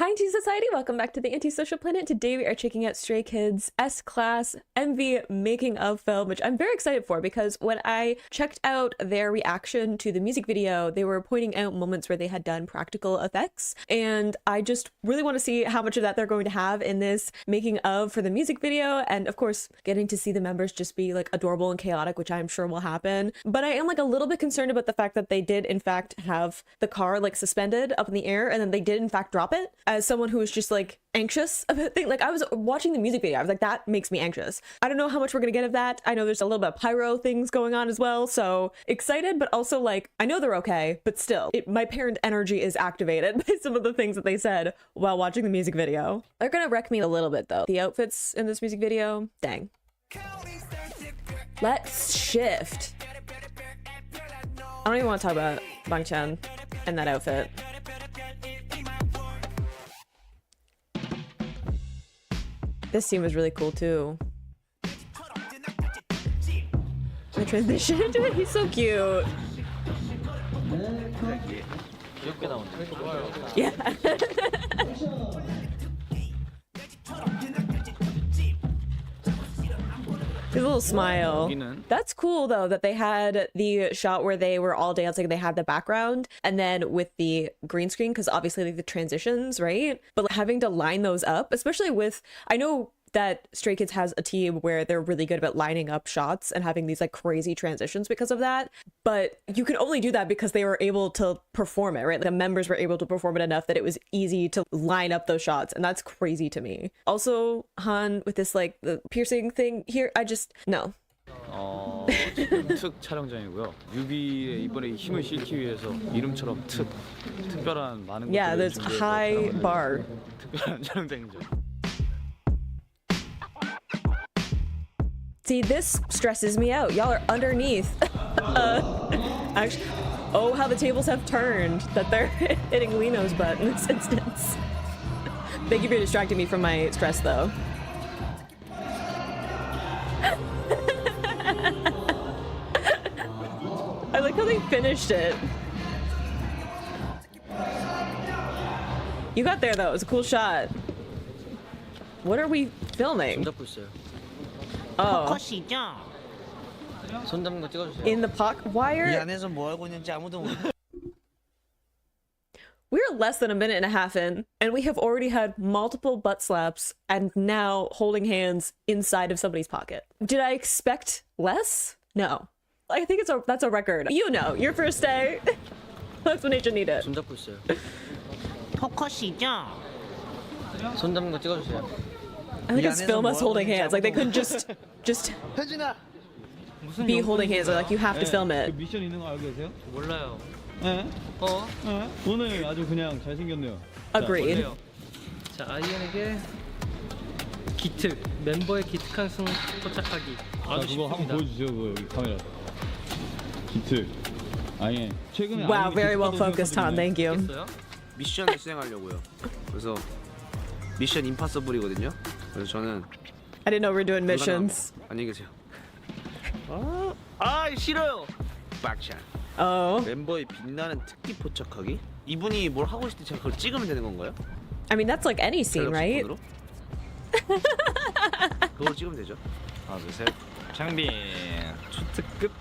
Hi Anti Society, welcome back to the Antisocial Planet. Today we are checking out Stray Kids' S-Class MV making of film, which I'm very excited for because when I checked out their reaction to the music video, they were pointing out moments where they had done practical effects, and I just really want to see how much of that they're going to have in this making of for the music video, and of course getting to see the members just be like adorable and chaotic, which I'm sure will happen. But I am like a little bit concerned about the fact that they did in fact have the car like suspended up in the air, and then they did in fact drop it. As someone who is just like anxious about things, like I was watching the music video, I was like, that makes me anxious. I don't know how much we're gonna get of that. I know there's a little bit of pyro things going on as well, so excited, but also like I know they're okay, but still my parent energy is activated by some of the things that they said while watching the music video. They're gonna wreck me a little bit though. The outfits in this music video, dang. Let's shift. I don't even want to talk about Bang Chan and that outfit. This scene was really cool too. The transition into it, he's so cute. Yeah. His little smile. That's cool though that they had the shot where they were all dancing, they had the background, and then with the green screen, because obviously like the transitions, right? But like, having to line those up, especially with, I know that Stray Kids has a team where they're really good about lining up shots and having these like crazy transitions because of that, but you can only do that because they were able to perform it, right? The members were able to perform it enough that it was easy to line up those shots, and that's crazy to me. Also, Han with this like the piercing thing here, I just, no. 지금 특 촬영장이고요. 뮤비에 이번에 힘을 실기 위해서 이름처럼 특별한 많은 Yeah, there's high bar. 특별한 촬영장이죠. See, this stresses me out. Y'all are underneath. Actually, oh, how the tables have turned. That they're hitting Lino's butt in this instance. Thank you for distracting me from my stress, though. I like how they finished it. You got there, though. It was a cool shot. What are we filming? Oh. In the pocket. Why are... We're less than a minute and a half in, and we have already had multiple butt slaps and now holding hands inside of somebody's pocket. Did I expect less? No. I think that's a record. You know, your first day. No explanation needed. I think it's film us holding hands. Like they couldn't just be holding hands. Like you have to film it. 미션 있는 거 알고 계세요? 몰라요. 네? 오늘 아주 그냥 잘생겼네요. Agreed. 자, 아이언에게 기특 멤버의 기특한 승 포착하기. 아주 그거 한번 보여주세요. 여기 카메라. 기특. 아예 최근에. Wow, very well focused, Han. Thank you. 미션을 수행하려고요. 그래서 미션 임파서블이거든요. 그래서 저는 I didn't know we were doing missions. 안녕히 계세요. 아, 싫어요. 박찬. Oh. 멤버의 빛나는 특기 포착하기? 이분이 뭘 하고 있을 때 제가 그걸 찍으면 되는 건가요? I mean, that's like any scene, right? 그걸 찍으면 되죠. 하나, 둘, 셋. 창빈 초특급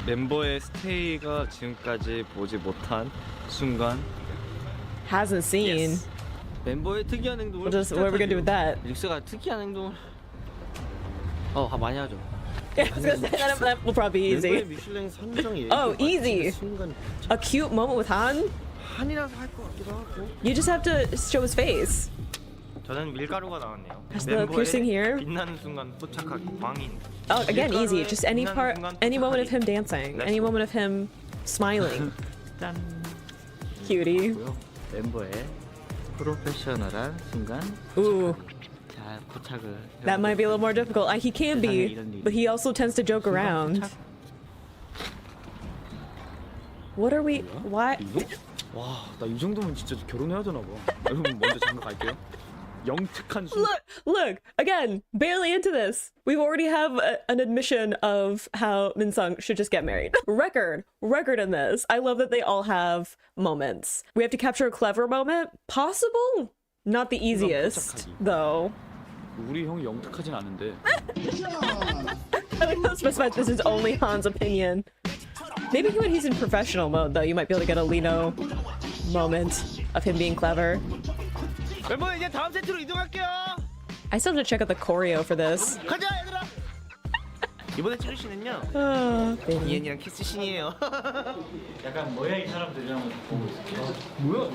멤버의 스테이가 지금까지 보지 못한 순간. Hasn't seen. Yes. 멤버의 특이한 행동을 What are we gonna do with that? 릭스가 특이한 행동을 많이 하죠. Yeah, I was gonna say that will probably be easy. 멤버의 미슐랭 선정 Oh, easy. 순간 A cute moment with Han? 한이라서 할 것 같기도 하고. You just have to show his face. 저는 밀가루가 나왔네요. Has the piercing here? 빛나는 순간 포착하기. 광인. Oh, again, easy. Just any part, any moment of him dancing, any moment of him smiling. 짠. Cutie. 멤버의 프로페셔널한 순간. Ooh. 잘 포착을. That might be a little more difficult. He can be, but he also tends to joke around. What are we? Why? 와, 나 이 정도면 진짜 결혼해야 되나 봐. 여러분 먼저 장가 갈게요. 영특한 순간. Look, again, barely into this. We already have an admission of how Minsung should just get married. Record in this. I love that they all have moments. We have to capture a clever moment. Possible? Not the easiest, though. 우리 형이 영특하진 않은데. I like to specify this is only Han's opinion. Maybe when he's in professional mode, though, you might be able to get a Lino moment of him being clever. 멤버 이제 다음 세트로 이동할게요. I still have to check out the choreo for this. 가자 얘들아. 이번에 찍을 씬은요. Baby. 이엔이랑 키스 씬이에요. 약간 뭐야 이 사람들이랑 보고 있을게요. 뭐야?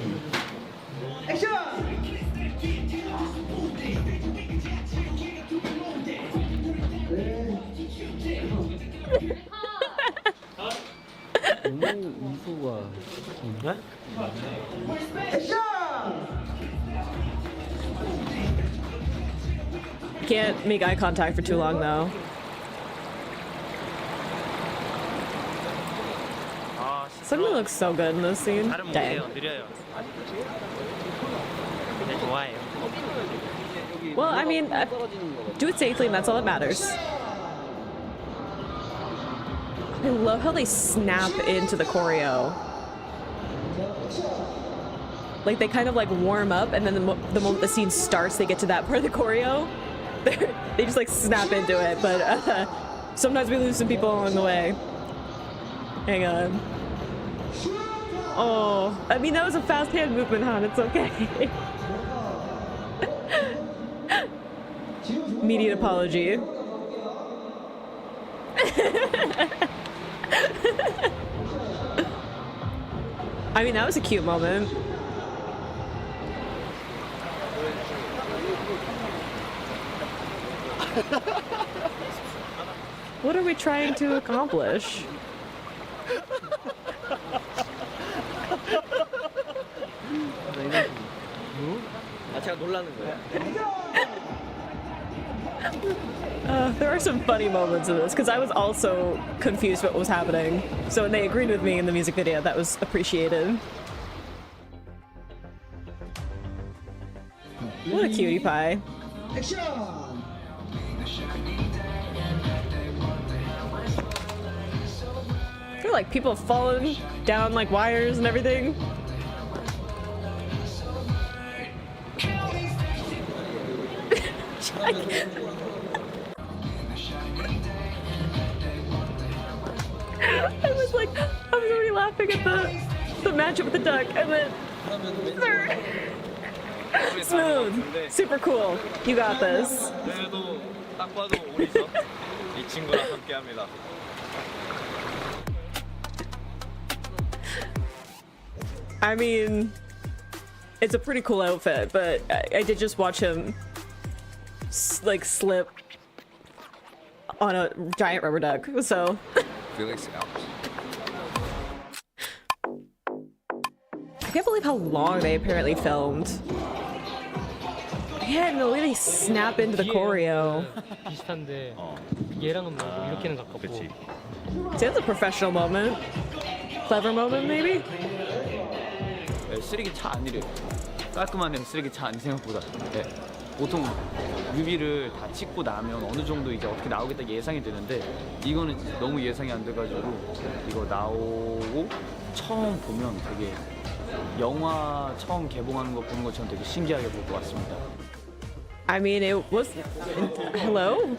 미소가 네? Can't make eye contact for too long, though. 아, Someone looks so good in this scene. 다른 Dang. 모델이에요. 느려요. 네, 좋아해요. Well, I mean, do it safely, and that's all that matters. I love how they snap into the choreo. Like, they kind of like warm up, and then the moment the scene starts, they get to that part of the choreo. They just like snap into it, but sometimes we lose some people along the way. Hang on. Oh, I mean, that was a fast hand movement, Han. It's okay. Immediate apology. I mean, that was a cute moment. What are we trying to accomplish? 아 제가 놀라는 거예요. There are some funny moments in this because I was also confused what was happening. So when they agreed with me in the music video, that was appreciated. What a cutie pie. I feel like people have fallen down like wires and everything. I was already laughing at the matchup with the duck, and then smooth, super cool. You got this. 그래도 딱 봐도 우리서 이 친구랑 함께합니다. I mean, it's a pretty cool outfit, but I did just watch him like slip on a giant rubber duck, so. Felix out. I can't believe how long they apparently filmed. Yeah, and the way they snap into the choreo. 비슷한데 얘랑은 뭐 이렇게는 가깝고. See, that's a professional moment. Clever moment, maybe? 네, 쓰레기 차 아니래요. 깔끔한 쓰레기 차 아니 생각보다. 네. 보통 뮤비를 다 찍고 나면 어느 정도 이제 어떻게 나오겠다 예상이 되는데 이거는 진짜 너무 예상이 안 돼가지고 이거 나오고 처음 보면 되게 영화 처음 개봉하는 거 보는 것처럼 되게 신기하게 볼 것 같습니다. I mean, it was. Hello?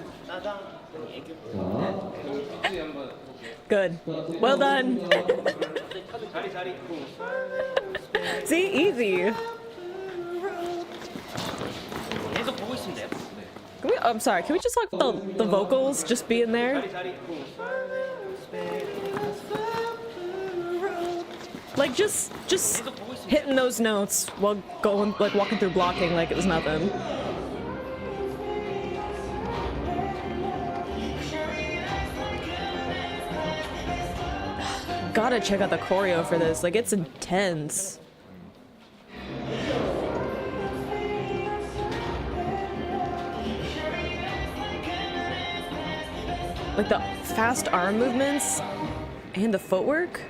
Good. Well done. See? Easy. 계속 보고 있으면 돼요. Can we, I'm sorry, can we just like the vocals just be in there? Like just hitting those notes while going like walking through blocking like it was nothing. Gotta check out the choreo for this, like it's intense. Like the fast arm movements and the footwork.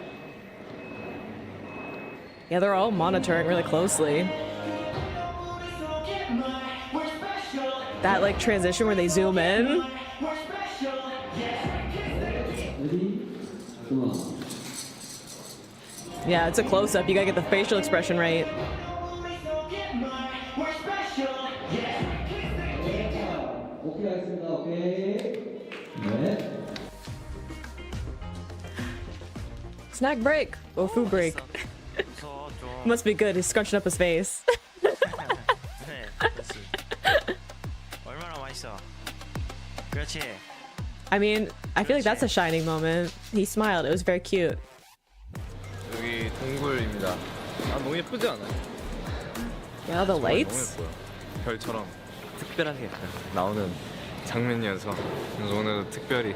Yeah, they're all monitoring really closely. That like transition where they zoom in. Yeah, it's a close-up. You gotta get the facial expression right. Snack break. Oh, food break. 그래서 좀 Must be good. He's scrunching up his face. 네, 그렇지. 얼마나 맛있어. 그렇지. I mean, I feel like that's a shining moment. He smiled. It was very cute. 여기 동굴입니다. 아 너무 예쁘지 않아요? Yeah, the 정말 너무 lights. 예뻐요. 별처럼 특별하게 나오는 장면이어서 그래서 오늘 특별히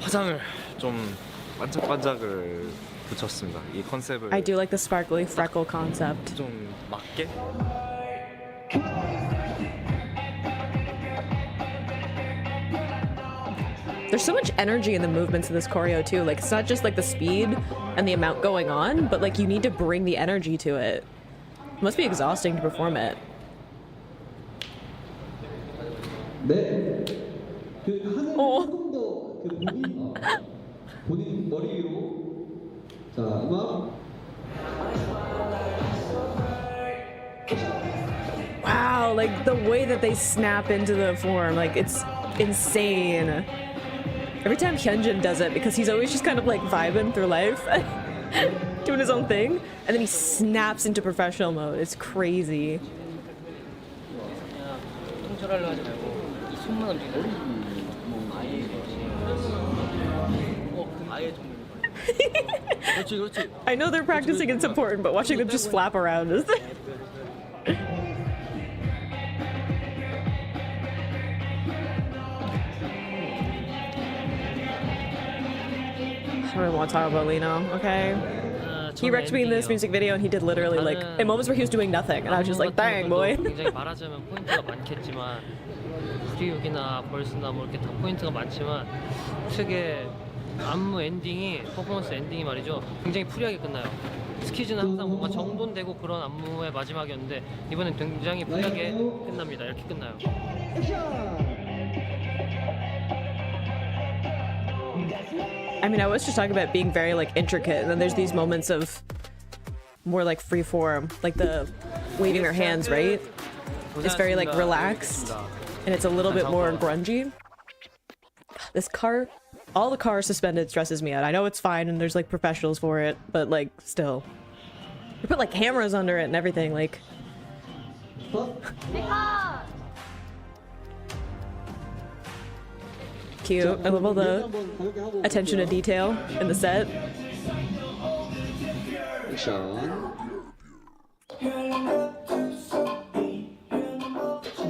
화장을 좀 반짝반짝을 붙였습니다. 이 컨셉을 I do like the sparkly freckle concept. 좀 맞게. There's so much energy in the movements of this choreo too. Like it's not just like the speed and the amount going on, but like you need to bring the energy to it. It must be exhausting to perform it. 네. 그 하늘 어. 조금 더그 본인 머리 위로. 자, 음악. Wow, like the way that they snap into the form, like it's insane. Every time Hyunjin does it, because he's always just kind of like vibing through life, doing his own thing, and then he snaps into professional mode. It's crazy. 통절하려 하지 말고 이 손만 움직이는 아예 좀 그렇지 그렇지. I know they're practicing, it's important, but watching them just flap around is. I really want to talk about Lino, okay? He wrecked me in this music video and he did literally like in moments where he was doing nothing and I was just like, dang boy. 굉장히 말하자면 포인트가 많겠지만 프리욱이나 벌스나 뭐 이렇게 다 포인트가 많지만 특의 안무 엔딩이 퍼포먼스 엔딩이 말이죠 굉장히 프리하게 끝나요. 스키즈는 항상 뭔가 정돈되고 그런 안무의 마지막이었는데 이번엔 굉장히 프리하게 끝납니다. 이렇게 끝나요. I mean, I was just talking about being very like intricate, and then there's these moments of more like free form, like the waving her hands, right? It's very like relaxed, and it's a little bit more grungy. This car, all the car suspended stresses me out. I know it's fine, and there's like professionals for it, but like still, they put like cameras under it and everything. Like, cute. I love all the attention to detail in the set. 액션.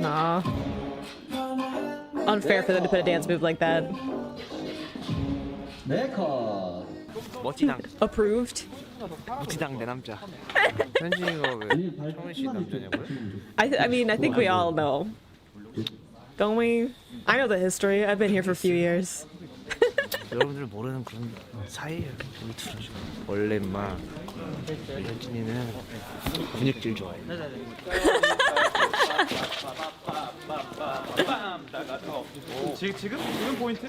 Nah. Unfair for them to put a dance move like that. 네, 컷. 멋지당 Approved. 멋지당 내 남자. 현진이가 왜 성훈씨 남자냐고요? I mean, I think we all know. Don't we? I know the history. I've been here for a few years. 여러분들 모르는 그런 사이예요. 우리 둘은 원래 인마 현진이는 근육질 좋아해. 지금 포인트?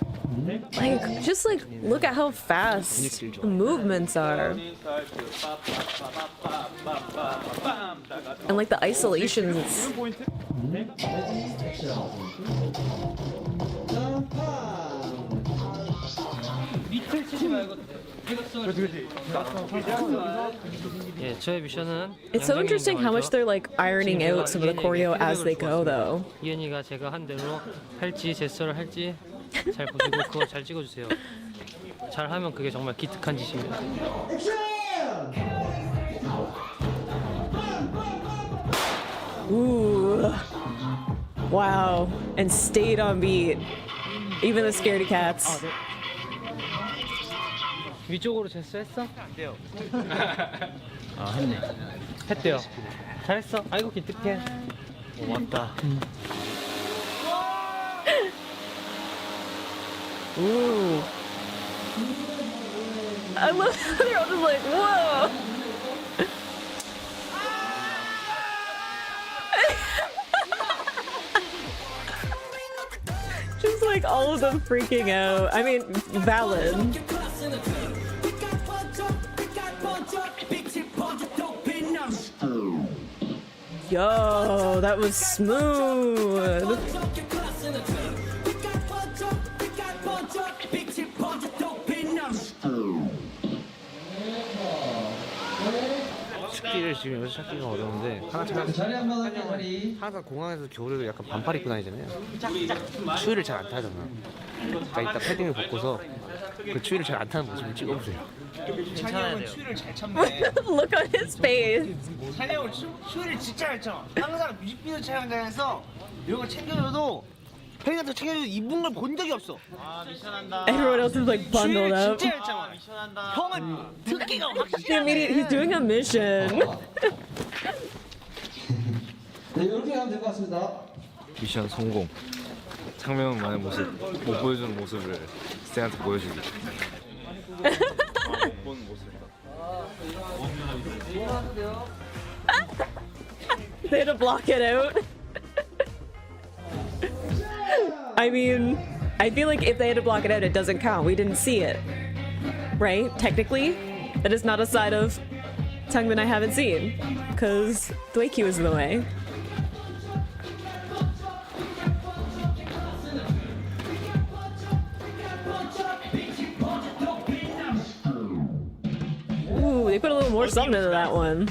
Like, just like, look at how fast the movements are. And like the isolations. 포인트? 밑을 치지 말고 대각선을 예, 저의 미션은 It's so interesting how much they're like ironing out some of the choreo as they go, though. 이현이가 제가 한 대로 할지 제스처를 할지 잘 보시고 그거 잘 찍어주세요. 잘하면 그게 정말 기특한 짓입니다. Ooh. Wow. And stayed on beat. Even the scaredy cats. 위쪽으로 제스했어? 안 돼요. 아 했네. 했대요. 잘했어. 아이고 기특해. 왔다. Ooh. I love how they're all just like, whoa. Just like all of them freaking out. I mean, valid. Yo, that was smooth. 추위를 지금 여기서 찾기가 어려운데 하나 찾아. 자리 한번 할게요, 자리. 항상 공항에서 겨울에도 약간 반팔 입고 다니잖아요. 추위를 잘 안 타잖아. 그러니까 이따 패딩을 벗고서 그 추위를 잘 안 타는 모습을 찍어보세요. 괜찮아야 돼요. 추위를 잘 참네. Look on his face. 찬영은 추위를 진짜 잘 참아. 항상 뮤직비디오 촬영장에서 이런 걸 챙겨줘도 팬이 같은 거 챙겨줘도 입은 걸 본 적이 없어. 아 미션한다. Everyone else is like bundled 추위를 up. 진짜 잘 참아. 미션한다. 형은 듣기가 He's doing a mission. 네, 이렇게 하면 될 것 같습니다. 미션 성공. 창명만의 모습, 못 보여주는 모습을 쌤한테 보여주기. 본 모습. They had to block it out. I mean, I feel like if they had to block it out, it doesn't count. We didn't see it. Right? Technically, that is not a side of Changbin I haven't seen. Because Dwayki was in the way. Ooh, they put a little more something into that one.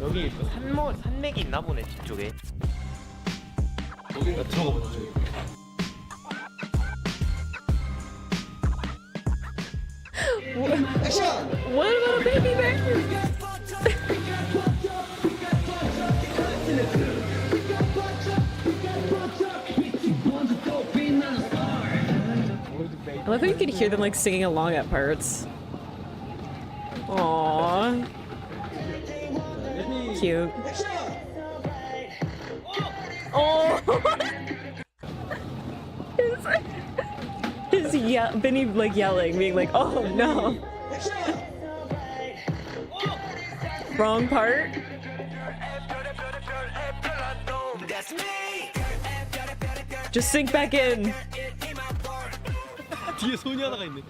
여기 산맥이 있나 보네 뒤쪽에. 들어가 보자. What about a baby bear? I love how you could hear them like singing along at parts. Aww. Cute. Oh. Benny like yelling, being like, "Oh no." Wrong part. Just sink back in. 뒤에 손이 하나가 있네.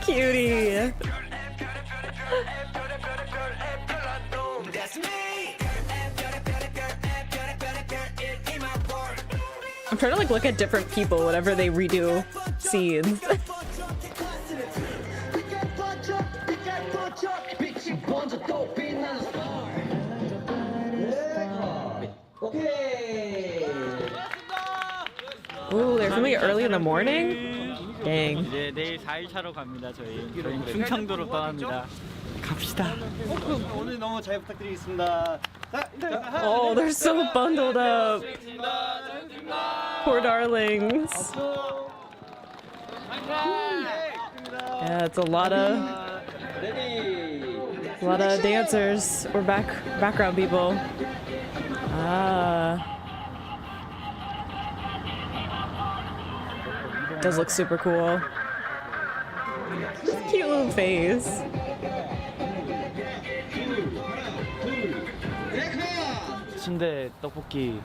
Cutie. I'm trying to like look at different people whenever they redo scenes. 오케이. Ooh, they're filming it early in the morning? Dang. 이제 내일 4일차로 갑니다. 저희는 충청도로 떠납니다. 갑시다. 오늘 너무 잘 부탁드리겠습니다. Oh, they're so bundled up. Poor darlings. Yeah, it's a lot of dancers or background people. Ah. Does look super cool. Cute little face. 순대, 떡볶이,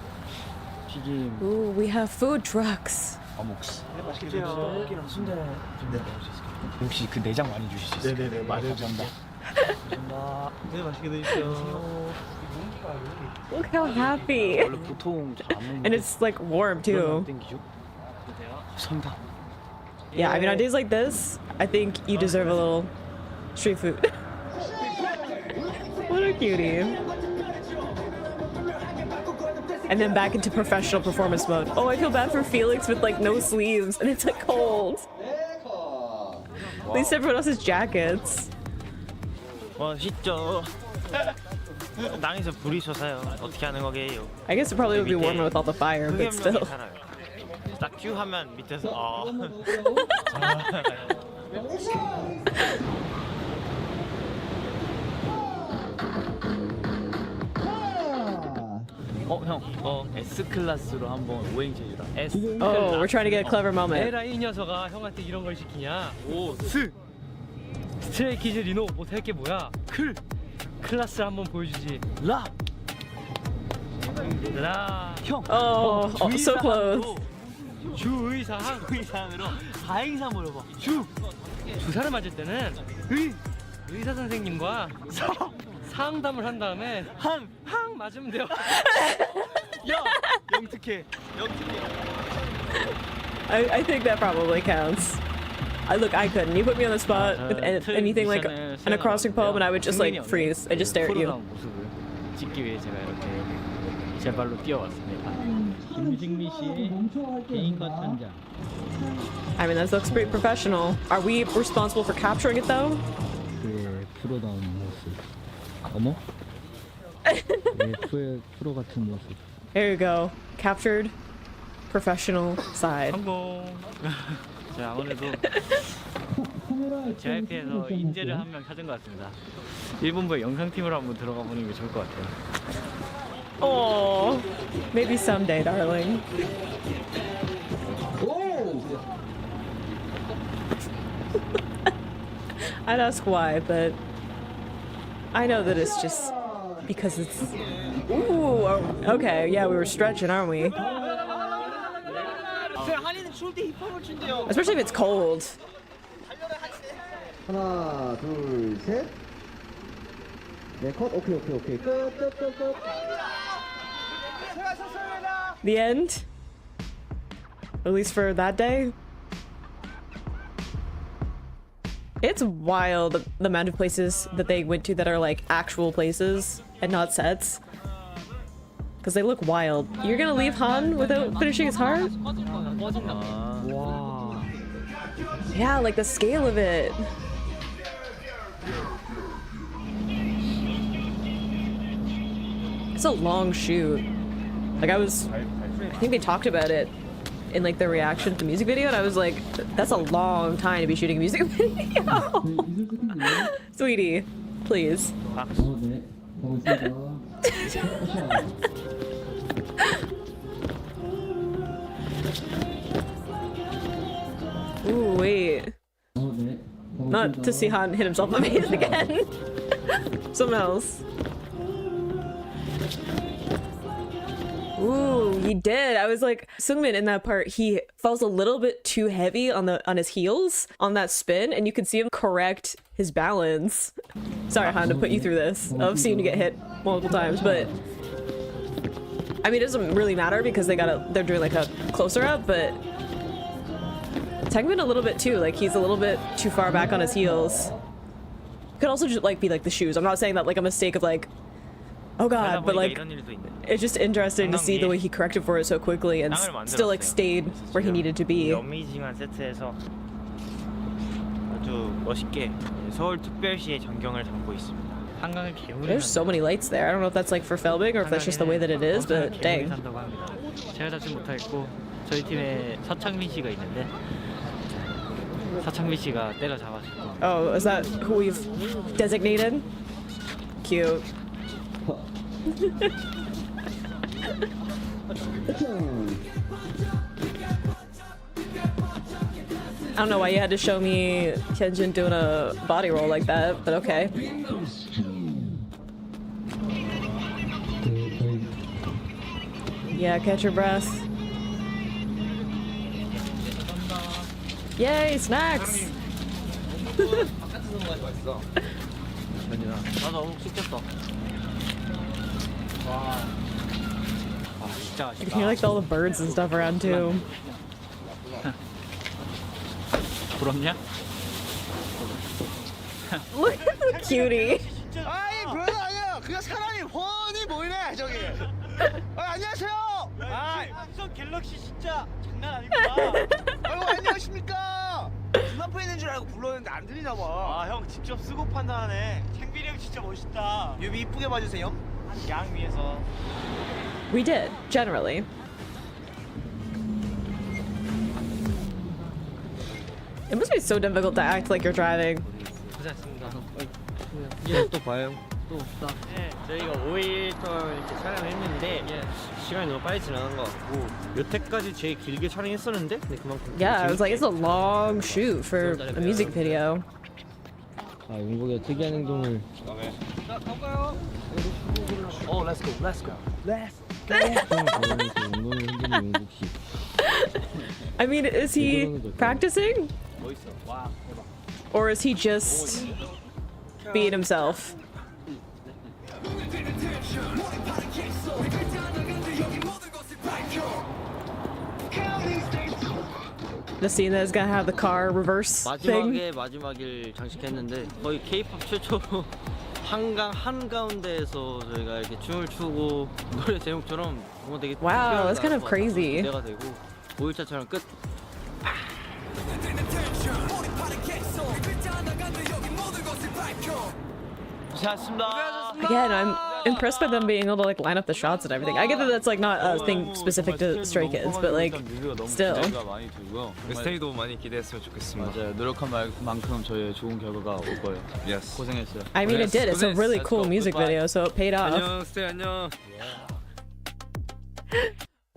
튀김, Ooh, we have food trucks. 어묵스. 떡볶이랑 순대 좀 먹을 수 있을까요? 혹시 그 내장 많이 주실 수 있을까요? 네네네, 많이 감사합니다. 감사합니다. 네, 맛있게 드십시오. Look how happy. 원래 보통 잘 안 먹는데. And it's like warm too. 땡기죠? 감사합니다. Yeah, I mean, on days like this, I think you deserve a little street food. What a cutie. And then back into professional performance mode. Oh, I feel bad for Felix with like no sleeves and it's like cold. At least everyone else has jackets. 멋있죠. 땅에서 불이 솟아요. 어떻게 하는 거게요? I guess it probably would be warmer with all the fire, but still. 딱 큐 하면 밑에서 형. S 클래스로 한번 오행시 해주라. S. Oh, we're trying to get a clever moment. 에라 이 녀석아 형한테 이런 걸 시키냐? 스트레이키즈 리노 못할 게 뭐야? 클라스 한번 보여주지. 라. Oh, so close. 주의사항으로 가행사 물어봐. 주사를 맞을 때는 의사 선생님과 상담을 한 다음에 항 맞으면 돼요. 야, 영특해. I think that probably counts. I couldn't. You put me on the spot with anything like an acrostic poem, and I would just like freeze. I just stare at you. 프로다운 모습을 찍기 위해 제가 이렇게 제 발로 뛰어왔습니다. 김승미 씨의 개인컷 한 장. I mean, that looks pretty professional. Are we responsible for capturing it though? 그의 프로다운 모습. 어머? 내 프로 같은 모습. There you go. Captured professional side. 성공. 자, 아무래도 JYP에서 인재를 한 명 찾은 것 같습니다. 일본부의 영상팀으로 한번 들어가 보는 게 좋을 것 같아요. Oh, maybe someday, darling. I'd ask why, but I know that it's just because it's. Ooh, okay, yeah, we were stretching, aren't we? Especially if it's cold. 하나, 둘, 셋. 네, 컷. 오케이. 끝. The end? At least for that day? It's wild the amount of places that they went to that are like actual places and not sets. Because they look wild. You're gonna leave Han without finishing his heart? 와. Yeah, like the scale of it. It's a long shoot. Like I think they talked about it in like the reaction to the music video, and I was like, that's a long time to be shooting a music video. Sweetie, please. 네, 가고 있습니다. Ooh, wait. 네, 가고 Not to see Han hit himself in the face again. Something else. Ooh, he did. I was like, Sungmin in that part, he falls a little bit too heavy on his heels on that spin, and you could see him correct his balance. Sorry, Han, to put you through this of seeing you get hit multiple times, but I mean, it doesn't really matter because they're doing like a closer up, but Taekmin a little bit too. Like he's a little bit too far back on his heels. Could also just like be like the shoes. I'm not saying that like a mistake of like, oh god, but like it's just interesting to see the way he corrected for it so quickly and still like stayed where he needed to be. 어메이징한 세트에서 아주 멋있게 서울특별시의 전경을 담고 있습니다. 한강을 개울이 There's so many lights there. I don't know if that's like for filming or if that's just the way that it is, but dang. 산다고 합니다. 제가 잡지 못했고 저희 팀에 서창민 씨가 있는데 서창민 씨가 때려잡아주고. Oh, is that who we've designated? Cute. I don't know why you had to show me Hyunjin doing a body roll like that, but okay. Yeah, catch your breath. Yay, snacks! 나도 너무 시켰어. 와. 아, 진짜 You can hear like all the birds and stuff around too. 부럽냐? Look at the cutie. 아이 별거 아니야. 그냥 사람이 훤히 보이네 저기. 안녕하세요. 삼성 갤럭시 진짜 장난 아닙니다. 아이고 안녕하십니까. 눈앞에 있는 줄 알고 불렀는데 안 들리나 봐. 아, 형 직접 쓰고 판단하네. 창빈이 형 진짜 멋있다. 뮤비 이쁘게 봐주세요. 양 위에서. We did, generally. It must be so difficult to act like you're driving. 고생했습니다. 이제 또 봐요. 또 없다. 네, 저희가 5일 동안 이렇게 촬영을 했는데 시간이 너무 빨리 지나간 것 같고 여태까지 제일 길게 촬영했었는데 근데 그만큼 Yeah, I was like, it's a long shoot for a music video. 아, 윤국이가 특이한 행동을. Let's go. 운동을 흔드는 윤국 씨. I mean, is he practicing? 멋있어. 와, 대박. Or is he just being himself? the scene that is gonna have the car reverse thing. 마지막에 마지막을 장식했는데 거의 K-pop 최초로 한강 한가운데에서 저희가 이렇게 춤을 추고 노래 제목처럼 뭔가 되게 Wow, that's kind of crazy. 기대가 되고 5일차처럼 끝. 고생하셨습니다. Again, I'm impressed by them being able to like line up the shots and everything. I get that that's like not a thing specific to Stray Kids, but like still. 기대가 많이 들고요. 스테이도 많이 기대했으면 좋겠습니다. 맞아요. 노력한 만큼 저희 좋은 결과가 올 거예요. Yes. 고생했어요. I mean, it did. It's a really Let's cool go. music Goodbye. video, so it paid off. 안녕, 스테이 안녕.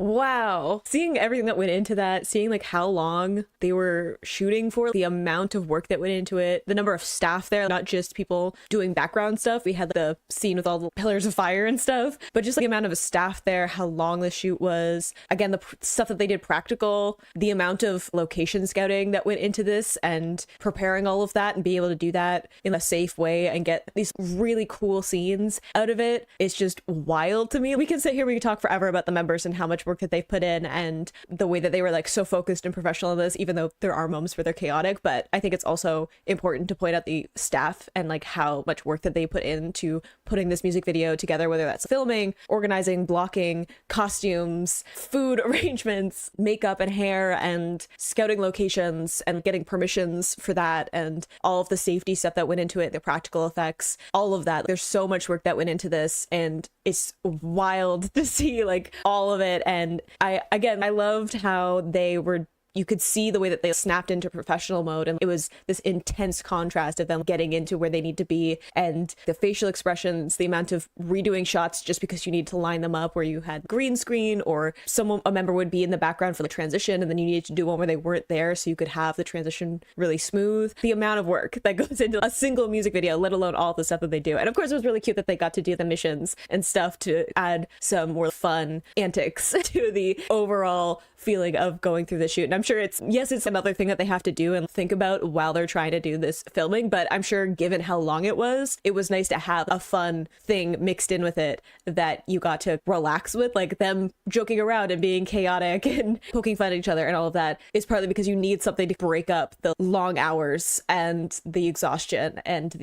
Wow. Seeing everything that went into that, seeing like how long they were shooting for, the amount of work that went into it, the number of staff there, not just people doing background stuff. We had the scene with all the pillars of fire and stuff, but just like the amount of staff there, how long the shoot was. Again, the stuff that they did practical, the amount of location scouting that went into this and preparing all of that and being able to do that in a safe way and get these really cool scenes out of it. It's just wild to me. We can sit here, we can talk forever about the members and how much work that they've put in and the way that they were like so focused and professional in this, even though there are moments where they're chaotic. But I think it's also important to point out the staff and like how much work that they put into putting this music video together, whether that's filming, organizing, blocking, costumes, food arrangements, makeup and hair, and scouting locations and getting permissions for that, and all of the safety stuff that went into it, the practical effects, all of that. There's so much work that went into this, and it's wild to see like all of it. And I loved how you could see the way that they snapped into professional mode, and it was this intense contrast of them getting into where they need to be, and the facial expressions, the amount of redoing shots just because you need to line them up, where you had green screen or a member would be in the background for the transition, and then you needed to do one where they weren't there so you could have the transition really smooth. The amount of work that goes into a single music video, let alone all the stuff that they do. And of course it was really cute that they got to do the missions and stuff to add some more fun antics to the overall feeling of going through the shoot. And I'm sure it's another thing that they have to do and think about while they're trying to do this filming, but I'm sure given how long it was nice to have a fun thing mixed in with it that you got to relax with, like them joking around and being chaotic and poking fun at each other, and all of that is partly because you need something to break up the long hours and the exhaustion and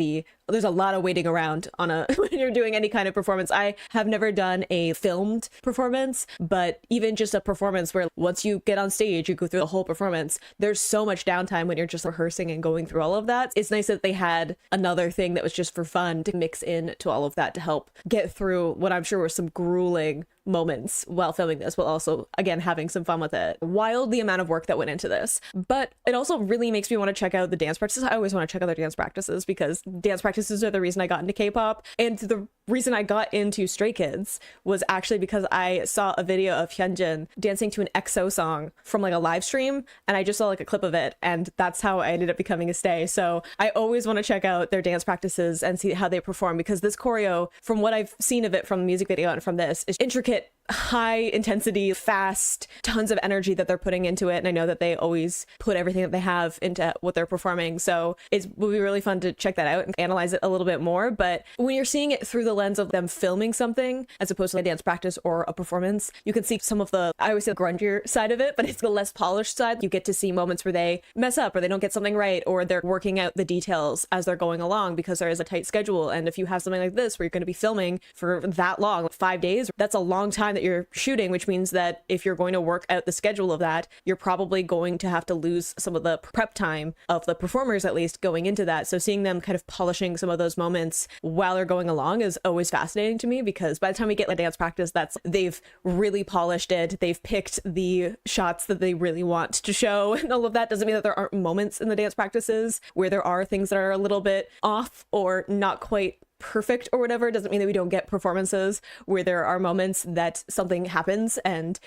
there's a lot of waiting around on when you're doing any kind of performance. I have never done a filmed performance, but even just a performance where once you get on stage, you go through the whole performance, there's so much downtime when you're just rehearsing and going through all of that. It's nice that they had another thing that was just for fun to mix in to all of that to help get through what I'm sure were some grueling moments while filming this, while also again having some fun with it. Wild the amount of work that went into this, but it also really makes me want to check out the dance practices. I always want to check out their dance practices because dance practices are the reason I got into K-pop, and the reason I got into Stray Kids was actually because I saw a video of Hyunjin dancing to an EXO song from like a live stream, and I just saw like a clip of it, and that's how I ended up becoming a stay. So I always want to check out their dance practices and see how they perform, because this choreo, from what I've seen of it from the music video and from this, is intricate, high intensity, fast, tons of energy that they're putting into it. And I know that they always put everything that they have into what they're performing. So it will be really fun to check that out and analyze it a little bit more. But when you're seeing it through the lens of them filming something as opposed to a dance practice or a performance, you can see some of I always say the grungier side of it, but it's the less polished side. You get to see moments where they mess up or they don't get something right, or they're working out the details as they're going along because there is a tight schedule. And if you have something like this where you're going to be filming for that long, like 5 days, that's a long time that you're shooting, which means that if you're going to work out the schedule of that, you're probably going to have to lose some of the prep time of the performers, at least going into that. So seeing them kind of polishing some of those moments while they're going along is always fascinating to me, because by the time we get the dance practice, they've really polished it. They've picked the shots that they really want to show, and all of that. Doesn't mean that there aren't moments in the dance practices where there are things that are a little bit off or not quite perfect or whatever. It doesn't mean that we don't get performances where there are moments that something happens and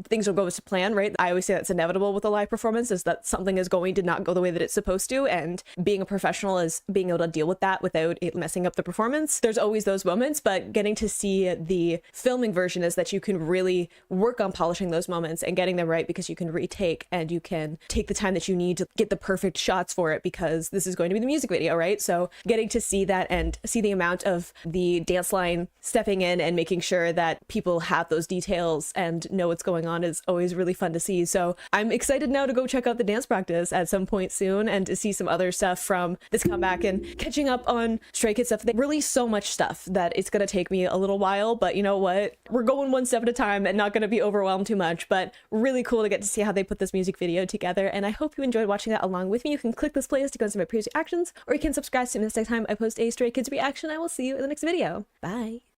things don't go as planned, right? I always say that's inevitable with a live performance, is that something is going to not go the way that it's supposed to, and being a professional is being able to deal with that without it messing up the performance. There's always those moments, but getting to see the filming version is that you can really work on polishing those moments and getting them right, because you can retake and you can take the time that you need to get the perfect shots for it, because this is going to be the music video, right? So getting to see that and see the amount amount of the dance line stepping in and making sure that people have those details and know what's going on is always really fun to see. So I'm excited now to go check out the dance practice at some point soon and to see some other stuff from this comeback and catching up on Stray Kids stuff. They release so much stuff that it's going to take me a little while, but you know what? We're going one step at a time and not going to be overwhelmed too much, but really cool to get to see how they put this music video together. And I hope you enjoyed watching that along with me. You can click this playlist to go into my previous reactions, or you can subscribe to me the next time I post a Stray Kids reaction. I will see you in the next video. Bye.